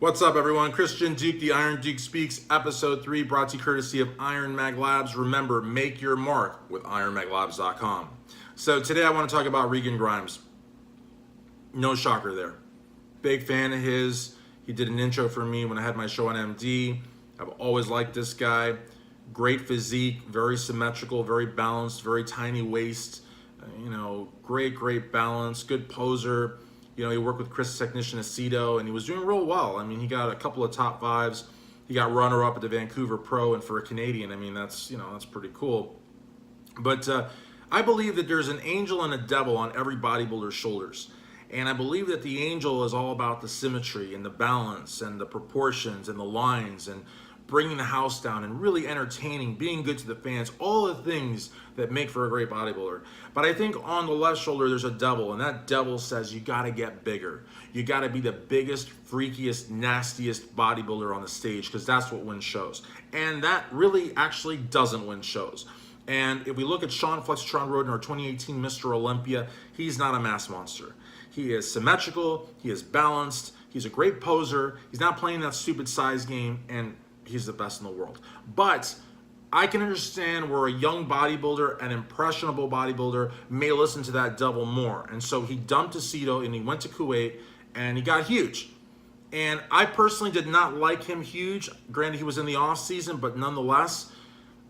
What's up, everyone? Christian Duke, the Iron Duke Speaks, episode 3, brought to you courtesy of Iron Mag Labs. Remember, make your mark with ironmaglabs.com. So today I want to talk about Regan Grimes. No shocker there. Big fan of his. He did an intro for me when I had my show on MD. I've always liked this guy. Great physique, very symmetrical, very balanced, very tiny waist. Great balance, good poser. He worked with Chris' technician Aceto, and he was doing real well. I mean, he got a couple of top fives. He got runner-up at the Vancouver Pro, and for a Canadian, I mean, that's pretty cool. But I believe that there's an angel and a devil on every bodybuilder's shoulders. And I believe that the angel is all about the symmetry and the balance and the proportions and the lines and bringing the house down and really entertaining, being good to the fans, all the things that make for a great bodybuilder. But I think on the left shoulder, there's a devil, and that devil says you gotta get bigger. You gotta be the biggest, freakiest, nastiest bodybuilder on the stage, because that's what wins shows. And that really actually doesn't win shows. And if we look at Sean Flextron Roden, our 2018 Mr. Olympia, he's not a mass monster. He is symmetrical, he is balanced, he's a great poser, he's not playing that stupid size game, and he's the best in the world. But I can understand where a young bodybuilder, an impressionable bodybuilder, may listen to that devil more. And so he dumped Aceto and he went to Kuwait and he got huge. And I personally did not like him huge. Granted, he was in the off season, but nonetheless,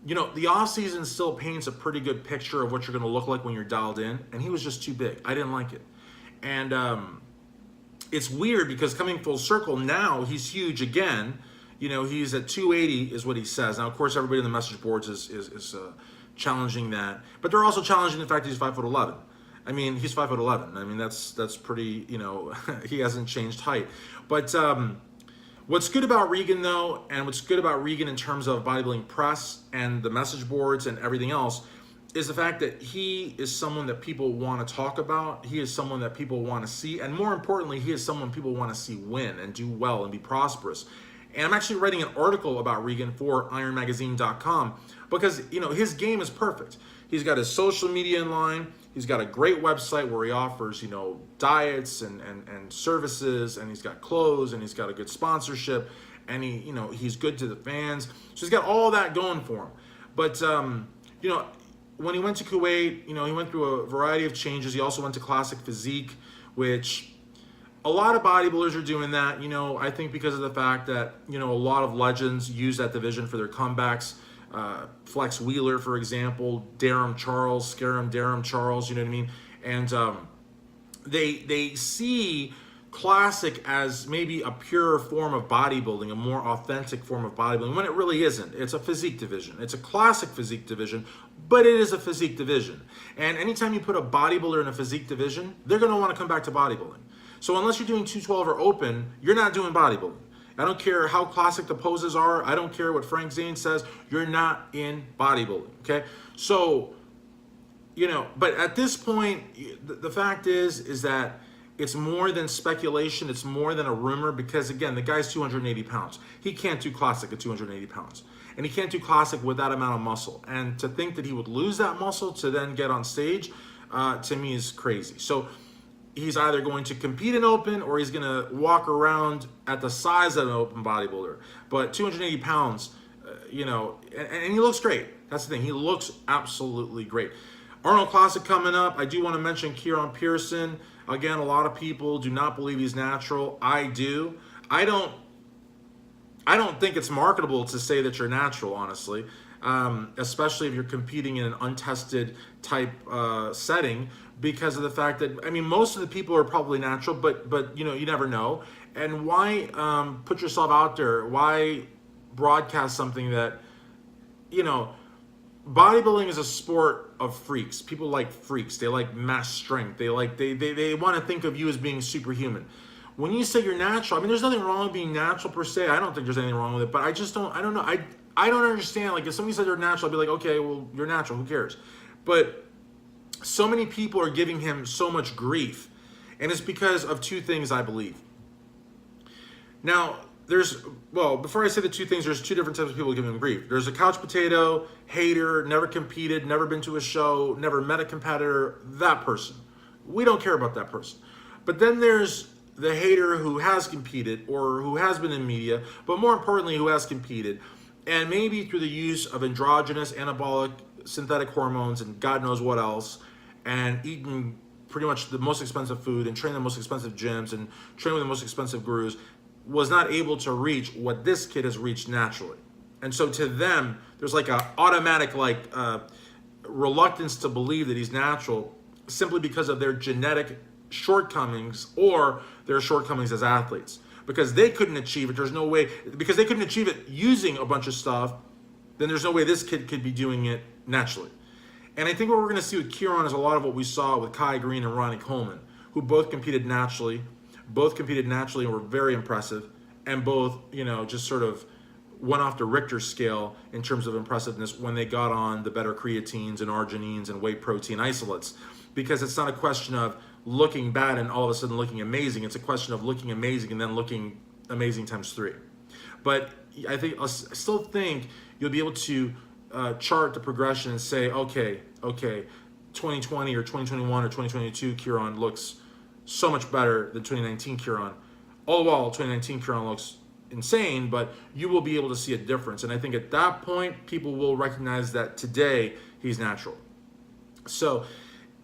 the off season still paints a pretty good picture of what you're gonna look like when you're dialed in. And he was just too big. I didn't like it. And it's weird because coming full circle, now he's huge again. He's at 280 is what he says. Now, of course, everybody in the message boards is challenging that. But they're also challenging the fact that he's 5'11". I mean, he's 5'11". I mean, that's pretty, he hasn't changed height. But what's good about Regan, though, and what's good about Regan in terms of bodybuilding press and the message boards and everything else, is the fact that he is someone that people want to talk about. He is someone that people want to see. And more importantly, he is someone people want to see win and do well and be prosperous. And I'm actually writing an article about Regan for ironmagazine.com because, his game is perfect. He's got his social media in line. He's got a great website where he offers, diets and services, and he's got clothes, and he's got a good sponsorship, and he's good to the fans. So he's got all that going for him. But, when he went to Kuwait, he went through a variety of changes. He also went to Classic Physique, which a lot of bodybuilders are doing that, I think because of the fact that, a lot of legends use that division for their comebacks. Flex Wheeler, for example, Scarum Darum Charles, you know what I mean? And they see Classic as maybe a purer form of bodybuilding, a more authentic form of bodybuilding, when it really isn't. It's a physique division. It's a classic physique division, but it is a physique division. And anytime you put a bodybuilder in a physique division, they're going to want to come back to bodybuilding. So unless you're doing 212 or open, you're not doing bodybuilding. I don't care how classic the poses are. I don't care what Frank Zane says. You're not in bodybuilding, okay? So, but at this point, the fact is that it's more than speculation. It's more than a rumor because, again, the guy's 280 pounds. He can't do classic at 280 pounds. And he can't do classic with that amount of muscle. And to think that he would lose that muscle to then get on stage, to me is crazy. So he's either going to compete in open or he's going to walk around at the size of an open bodybuilder. But 280 pounds, and he looks great. That's the thing. He looks absolutely great. Arnold Classic coming up. I do want to mention Keone Pearson. Again, a lot of people do not believe he's natural. I do. I don't think it's marketable to say that you're natural, honestly, especially if you're competing in an untested type setting, because of the fact that, most of the people are probably natural, but you never know. And why put yourself out there? Why broadcast something that, bodybuilding is a sport of freaks. People like freaks. They like mass strength. They want to think of you as being superhuman. When you say you're natural, there's nothing wrong with being natural per se. I don't think there's anything wrong with it, but I don't know. I don't understand. Like, if somebody said they're natural, I'd be like, okay, well, you're natural. Who cares? But so many people are giving him so much grief, and it's because of two things, I believe. Now, before I say the two things, there's two different types of people giving him grief. There's a couch potato, hater, never competed, never been to a show, never met a competitor, that person. We don't care about that person. But then there's the hater who has competed or who has been in media, but more importantly, who has competed, and maybe through the use of androgynous, anabolic, synthetic hormones, and God knows what else, and eaten pretty much the most expensive food and trained the most expensive gyms and trained with the most expensive gurus, was not able to reach what this kid has reached naturally. And so to them, there's like a automatic reluctance to believe that he's natural simply because of their genetic shortcomings or their shortcomings as athletes. Because they couldn't achieve it, there's no way, because they couldn't achieve it using a bunch of stuff, then there's no way this kid could be doing it naturally. And I think what we're going to see with Keone is a lot of what we saw with Kai Green and Ronnie Coleman, who both competed naturally and were very impressive, and both, just sort of went off the Richter scale in terms of impressiveness when they got on the better creatines and arginines and whey protein isolates. Because it's not a question of looking bad and all of a sudden looking amazing. It's a question of looking amazing and then looking amazing times 3. But I still think you'll be able to chart the progression and say, okay, 2020 or 2021 or 2022 Keone looks so much better than 2019 Keone. All the while, 2019 Keone looks insane, but you will be able to see a difference. And I think at that point, people will recognize that today he's natural. So,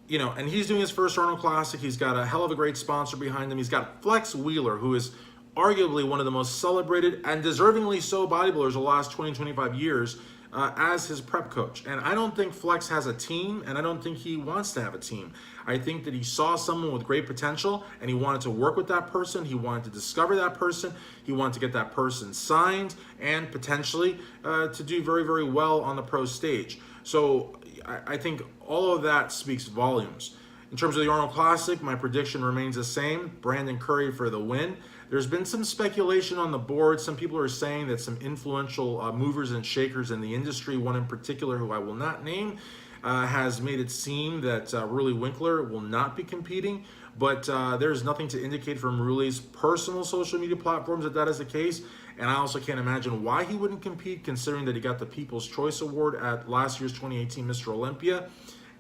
and he's doing his first Arnold Classic. He's got a hell of a great sponsor behind him. He's got Flex Wheeler, who is arguably one of the most celebrated and deservingly so bodybuilders the last 20, 25 years as his prep coach. And I don't think Flex has a team, and I don't think he wants to have a team. I think that he saw someone with great potential, and he wanted to work with that person. He wanted to discover that person. He wanted to get that person signed and potentially to do very, very well on the pro stage. So I think all of that speaks volumes. In terms of the Arnold Classic, my prediction remains the same. Brandon Curry for the win. There's been some speculation on the board. Some people are saying that some influential movers and shakers in the industry, one in particular who I will not name, has made it seem that Roelly Winkler will not be competing. But there's nothing to indicate from Roelly's personal social media platforms that is the case. And I also can't imagine why he wouldn't compete, considering that he got the People's Choice Award at last year's 2018 Mr. Olympia,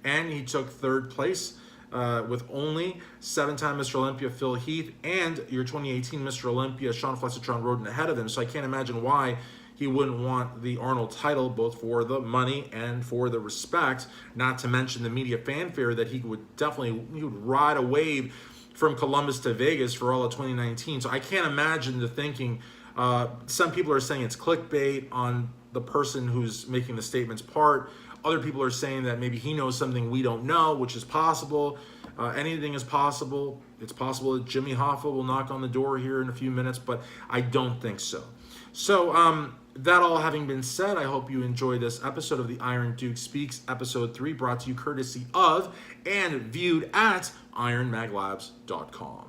and he took 3rd place with only 7-time Mr. Olympia Phil Heath and your 2018 Mr. Olympia Sean Flexitron Roden ahead of him. So I can't imagine why he wouldn't want the Arnold title, both for the money and for the respect, not to mention the media fanfare that he would ride a wave from Columbus to Vegas for all of 2019. So I can't imagine the thinking. Some people are saying it's clickbait on the person who's making the statement's part. Other people are saying that maybe he knows something we don't know, which is possible. Anything is possible. It's possible that Jimmy Hoffa will knock on the door here in a few minutes, but I don't think so. So that all having been said, I hope you enjoyed this episode of the Iron Duke Speaks, episode 3, brought to you courtesy of and viewed at ironmaglabs.com.